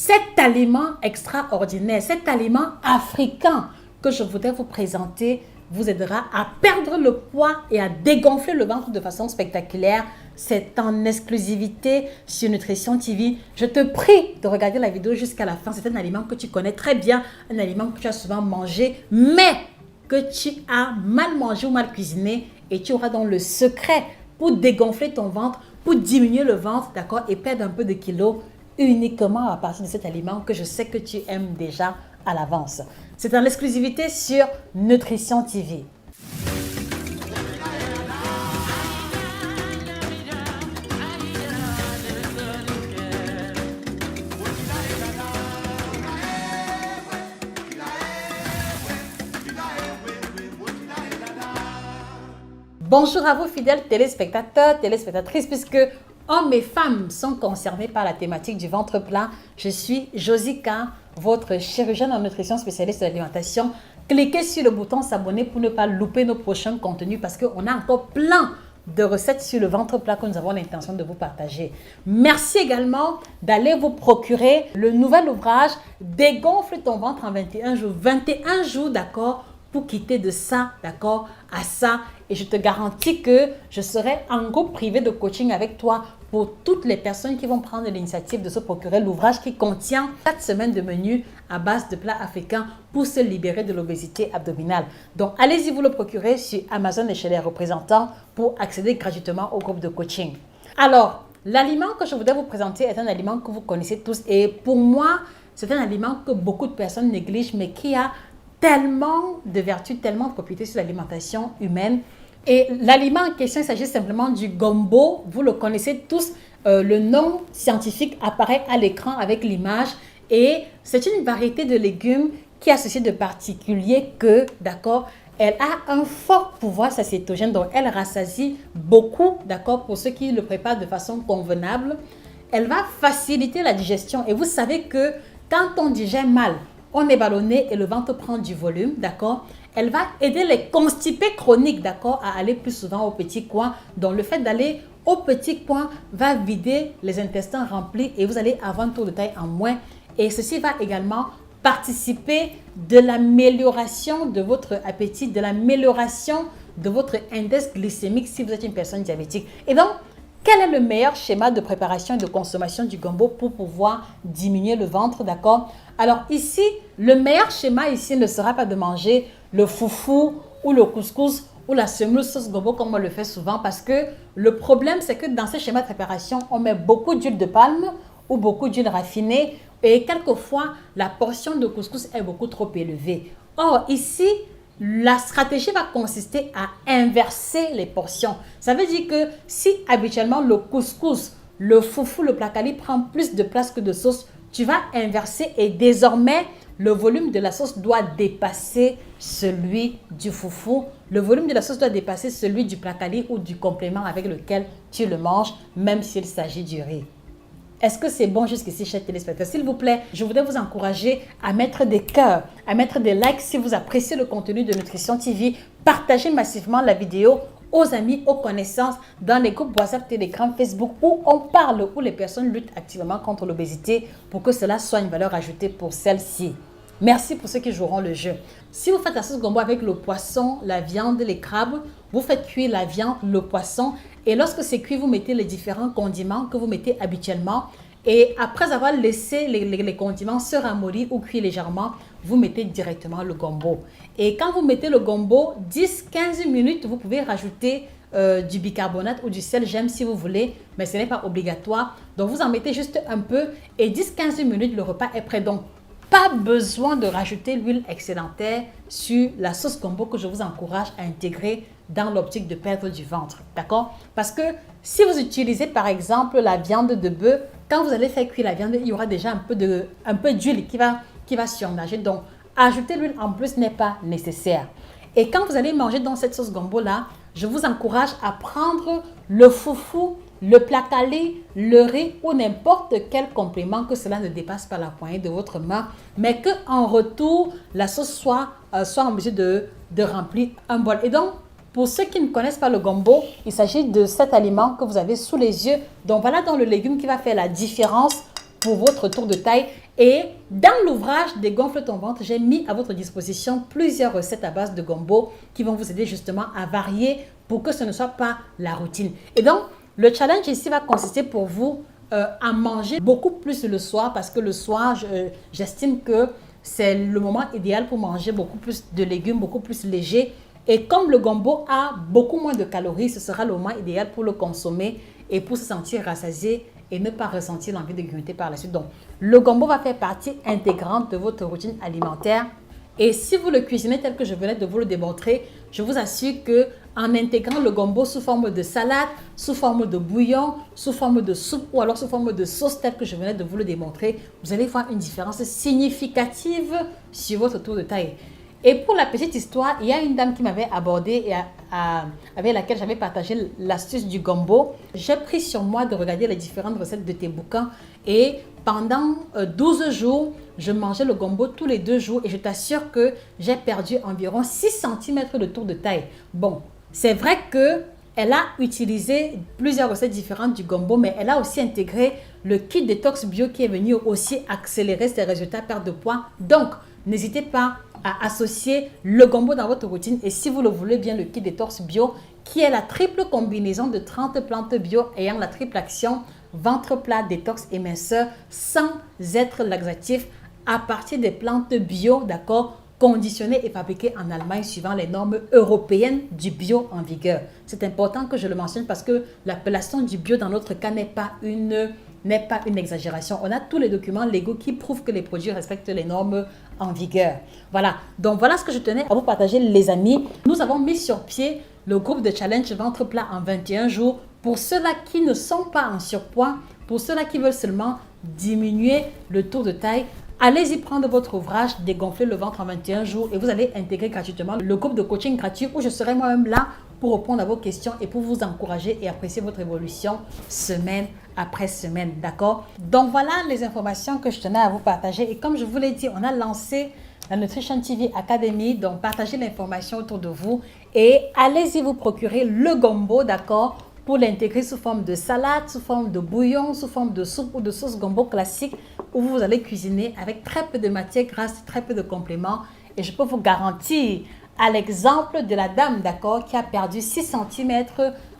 cet aliment extraordinaire, cet aliment africain que je voudrais vous présenter vous aidera à perdre le poids et à dégonfler le ventre de façon spectaculaire. C'est en exclusivité sur Nutrition TV. Je te prie de regarder la vidéo jusqu'à la fin. C'est un aliment que tu connais très bien, un aliment que tu as souvent mangé, mais que tu as mal mangé ou mal cuisiné, et tu auras donc le secret pour dégonfler ton ventre, pour diminuer le ventre, d'accord, et perdre un peu de kilos uniquement à partir de cet aliment que je sais que tu aimes déjà à l'avance. C'est en exclusivité sur Nutrition TV. Bonjour à vous fidèles téléspectateurs, téléspectatrices, puisque hommes et femmes sont concernés par la thématique du ventre plat. Je suis Josica, votre chirurgienne en nutrition spécialiste de l'alimentation. Cliquez sur le bouton s'abonner pour ne pas louper nos prochains contenus parce qu'on a encore plein de recettes sur le ventre plat que nous avons l'intention de vous partager. Merci également d'aller vous procurer le nouvel ouvrage Dégonfle ton ventre en 21 jours. 21 jours, d'accord, pour quitter de ça, d'accord, à ça. Et je te garantis que je serai en groupe privé de coaching avec toi pour toutes les personnes qui vont prendre l'initiative de se procurer l'ouvrage qui contient 4 semaines de menu à base de plats africains pour se libérer de l'obésité abdominale. Donc, allez-y vous le procurer sur Amazon et chez les représentants pour accéder gratuitement au groupe de coaching. Alors, l'aliment que je voudrais vous présenter est un aliment que vous connaissez tous et pour moi, c'est un aliment que beaucoup de personnes négligent mais qui a tellement de vertus, tellement de propriétés sur l'alimentation humaine. Et l'aliment en question, il s'agit simplement du gombo. Vous le connaissez tous. Le nom scientifique apparaît à l'écran avec l'image. Et c'est une variété de légumes qui a ceci de particulier que, d'accord, elle a un fort pouvoir satiétogène. Donc, elle rassasie beaucoup, d'accord, pour ceux qui le préparent de façon convenable. Elle va faciliter la digestion. Et vous savez que quand on digère mal, on est ballonné et le ventre prend du volume, d'accord? Elle va aider les constipés chroniques, d'accord, à aller plus souvent au petit coin. Donc, le fait d'aller au petit coin va vider les intestins remplis et vous allez avoir un taux de taille en moins. Et ceci va également participer de l'amélioration de votre appétit, de l'amélioration de votre index glycémique si vous êtes une personne diabétique. Et donc, quel est le meilleur schéma de préparation et de consommation du gombo pour pouvoir diminuer le ventre, d'accord? Alors ici, le meilleur schéma ici ne sera pas de manger le foufou ou le couscous ou la semoule sauce gombo comme on le fait souvent parce que le problème c'est que dans ces schémas de préparation, on met beaucoup d'huile de palme ou beaucoup d'huile raffinée et quelquefois la portion de couscous est beaucoup trop élevée. Or ici, la stratégie va consister à inverser les portions. Ça veut dire que si habituellement le couscous, le foufou, le plakali prend plus de place que de sauce, tu vas inverser et désormais le volume de la sauce doit dépasser celui du foufou. Le volume de la sauce doit dépasser celui du plakali ou du complément avec lequel tu le manges, même s'il s'agit du riz. Est-ce que c'est bon jusqu'ici, chers téléspectateurs? S'il vous plaît, je voudrais vous encourager à mettre des cœurs, à mettre des likes si vous appréciez le contenu de Nutrition TV. Partagez massivement la vidéo aux amis, aux connaissances, dans les groupes WhatsApp, Telegram, Facebook, où on parle, où les personnes luttent activement contre l'obésité pour que cela soit une valeur ajoutée pour celle-ci. Merci pour ceux qui joueront le jeu. Si vous faites la sauce gombo avec le poisson, la viande, les crabes, vous faites cuire la viande, le poisson et lorsque c'est cuit, vous mettez les différents condiments que vous mettez habituellement et après avoir laissé les condiments se ramollir ou cuire légèrement, vous mettez directement le gombo. Et quand vous mettez le gombo, 10-15 minutes, vous pouvez rajouter du bicarbonate ou du sel, j'aime si vous voulez, mais ce n'est pas obligatoire. Donc vous en mettez juste un peu et 10-15 minutes, le repas est prêt. Donc pas besoin de rajouter l'huile excédentaire sur la sauce gombo que je vous encourage à intégrer dans l'optique de perdre du ventre, d'accord? Parce que si vous utilisez par exemple la viande de bœuf, quand vous allez faire cuire la viande, il y aura déjà un peu d'huile qui va surnager. Donc, ajouter l'huile en plus n'est pas nécessaire. Et quand vous allez manger dans cette sauce gombo là, je vous encourage à prendre le foufou, le plakali, le riz ou n'importe quel complément que cela ne dépasse pas la poignée de votre main, mais qu'en retour, la sauce soit en mesure de remplir un bol. Et donc, pour ceux qui ne connaissent pas le gombo, il s'agit de cet aliment que vous avez sous les yeux. Donc, voilà dans le légume qui va faire la différence pour votre tour de taille. Et dans l'ouvrage Dégonfle ton ventre, j'ai mis à votre disposition plusieurs recettes à base de gombo qui vont vous aider justement à varier pour que ce ne soit pas la routine. Et donc, le challenge ici va consister pour vous à manger beaucoup plus le soir parce que le soir, j'estime que c'est le moment idéal pour manger beaucoup plus de légumes, beaucoup plus léger. Et comme le gombo a beaucoup moins de calories, ce sera le moment idéal pour le consommer et pour se sentir rassasié et ne pas ressentir l'envie de grignoter par la suite. Donc, le gombo va faire partie intégrante de votre routine alimentaire. Et si vous le cuisinez tel que je venais de vous le démontrer, je vous assure que en intégrant le gombo sous forme de salade, sous forme de bouillon, sous forme de soupe ou alors sous forme de sauce tel que je venais de vous le démontrer, vous allez voir une différence significative sur votre tour de taille. Et pour la petite histoire, il y a une dame qui m'avait abordée et avec laquelle j'avais partagé l'astuce du gombo. J'ai pris sur moi de regarder les différentes recettes de tes bouquins et pendant 12 jours, je mangeais le gombo tous les 2 jours et je t'assure que j'ai perdu environ 6 cm de tour de taille. Bon, c'est vrai qu'elle a utilisé plusieurs recettes différentes du gombo, mais elle a aussi intégré le kit détox bio qui est venu aussi accélérer ses résultats perte de poids. Donc, n'hésitez pas à associer le gombo dans votre routine et si vous le voulez bien, le kit détox bio qui est la triple combinaison de 30 plantes bio ayant la triple action ventre plat, détox et minceur sans être laxatif à partir des plantes bio, d'accord, conditionnées et fabriquées en Allemagne suivant les normes européennes du bio en vigueur. C'est important que je le mentionne parce que l'appellation du bio dans notre cas n'est pas une exagération. On a tous les documents légaux qui prouvent que les produits respectent les normes en vigueur. Voilà, donc voilà ce que je tenais à vous partager les amis. Nous avons mis sur pied le groupe de challenge ventre plat en 21 jours pour ceux-là qui ne sont pas en surpoids, pour ceux-là qui veulent seulement diminuer le tour de taille. Allez-y prendre votre ouvrage Dégonfler le ventre en 21 jours et vous allez intégrer gratuitement le groupe de coaching gratuit où je serai moi-même là pour répondre à vos questions et pour vous encourager et apprécier votre évolution semaine après semaine, d'accord? Donc voilà les informations que je tenais à vous partager et comme je vous l'ai dit, on a lancé la Nutrition TV Academy, donc partagez l'information autour de vous et allez-y vous procurer le gombo, d'accord? Pour l'intégrer sous forme de salade, sous forme de bouillon, sous forme de soupe ou de sauce gombo classique où vous allez cuisiner avec très peu de matière grasse, très peu de compléments. Et je peux vous garantir, à l'exemple de la dame, d'accord, qui a perdu 6 cm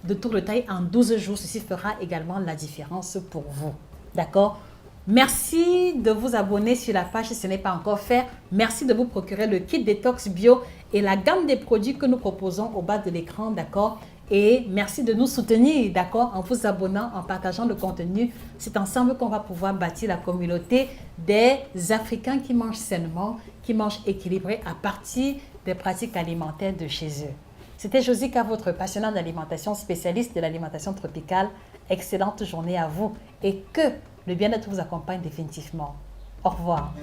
de tour de taille en 12 jours, ceci fera également la différence pour vous, d'accord? Merci de vous abonner sur la page si ce n'est pas encore fait. Merci de vous procurer le kit détox bio et la gamme des produits que nous proposons au bas de l'écran, d'accord? Et merci de nous soutenir, d'accord, en vous abonnant, en partageant le contenu. C'est ensemble qu'on va pouvoir bâtir la communauté des Africains qui mangent sainement, qui mangent équilibré à partir des pratiques alimentaires de chez eux. C'était Josica, votre passionnante d'alimentation, spécialiste de l'alimentation tropicale. Excellente journée à vous et que le bien-être vous accompagne définitivement. Au revoir.